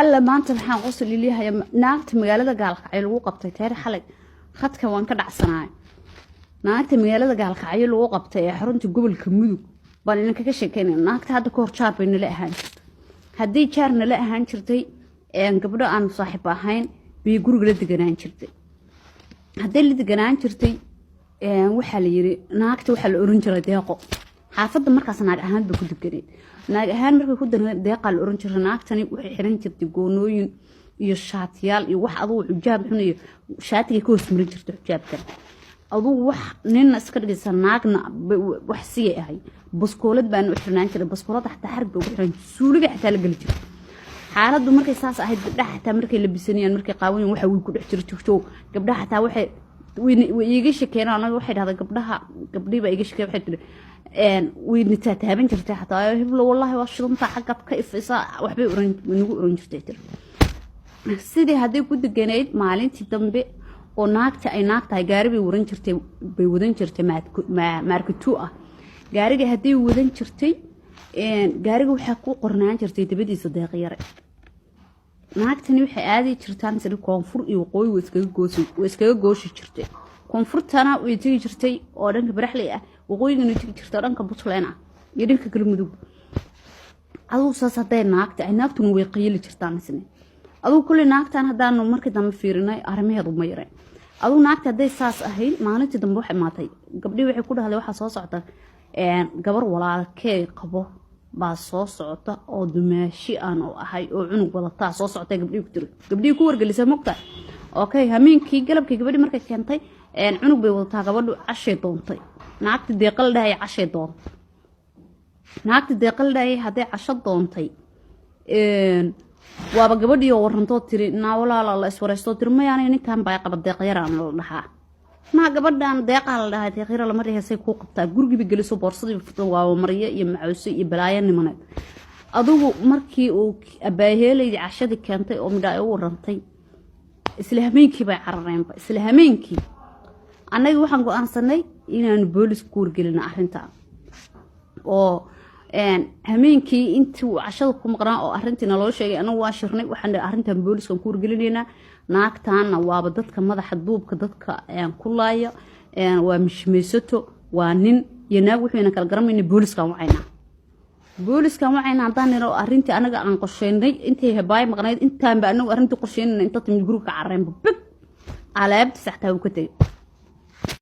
alla maanta waxaan qosol ilaahay naagta magaalada gaalkacyo lagu qabtay taari xalay khadka waan ka dhacsanaay naagta magaalada gaalkacyo lagu qabtay ee xarunta gobolka mudug baan inanka ka sheekeynay naagta hadda ka hor jaar bay nala ahaan jirtay haddii jaar nala ahaan jirtay gabdho aan saaxiib ahayn bay guriga la deganaan jirtay haddii la deganaan jirtay waxaa la yiri naagta waxaa la oran jiray deeqo xaafadda markaas naag ahaan ba ku deganeed naag ahaan markay ku deeqa la oran jiray naagtani waxay xiran jirtay goonooyin iyo shaatiyaal iyo wax aduu xijaab xun iyo shaatiga ka hoos marin jirtay xijaabkan aduu wax nin iska dhigaysa naagna wax sii ahay baskoolad baan u xirnaan jiray baskoolada xataa xarg bay ugu xiran suuliga xataa la gali jiray xaaladdu markay saas ahayd gabdhaha xataa markay labisanayaan markay qaawanayaan waxa way ku dhex jirto gabdhaha xataa waxay iiga sheekeen anaga waxay dhahday gabdhiba iiga sheekeen waxay tiri way nitaaban jirtay xataa heblo wallahi waa shidanta xaqad ka ifaysa waxbay nagu oran jirtay tir sidii haday ku deganeyd maalintii dambe oo naagta ay naagtahay gaari bay wadan jirtay marketu ah gaariga haday wadan jirtay gaariga waxa ku qornaan jirtay dabadiisa deeqyare naagtani waxay aadi jirtaan sida koonfur iyo waqooyi way iskaga gooshi jirtay koonfurtana way tagi jirtay oo dhanka baraxley ah waqooyigana tagi jirtay dhanka Puntland ah iyo dhanka galmudug aduu saas haday naagta ay naagtuna way qayli jirtaan isna aduu kulli naagtan hadaan markii dambe fiirinay arrimaheedu ma yareen aduu naagta haday saas ahayn maalintii dambe waxay maatay gabdhii waxay ku dhahdeen waxa soo socda gabar walaalkee qabo baa soo socota oo dumaashi aan oo ahay oo cunug wadata soo socotay gabdhii ku wargelisay mugta okay hameenkii galabkii gabadhii markay keentay cunug bay wadataa gabadhu cashay doontay naagta deeqal dhahay cashay doontay naagta deeqal dhahay haday casho doontay waaba gabadhii oo warantoo tiri naa walaala la iswareysto tiri ma yaanay ninkan baa qaba deeq yaraan la dhahaa ma gabadhan deeqa la dhahay deeq yar lama riixay ku qabtaa guriga geliso boorsadii furto waa mariye iyo macawsi iyo balaayan nimaneed adugu markii uu abaaheelay cashadii keentay oo midha ay u warantay isla hameenkii bay carareenba isla hameenkii anaga waxaan go'aansanay inaan boolis ku wargelino arinta oo hameenkii intii cashada ku maqnaa oo arintina loo sheegay anagu waa shirnay waxaan arintan booliska ku wargelinayna naagtaana waaba dadka madaxa duubka dadka ku laaya waa mishmeesato waa nin iyo naag wuxuuna kala garamayna booliskan wacayna hadaan niro arintii anaga aan qorsheynay intii hebaay maqnayd intaan ba anagu arintii qorsheynay inta timid guriga carreyn big alaabta saxtaa uu ka tagay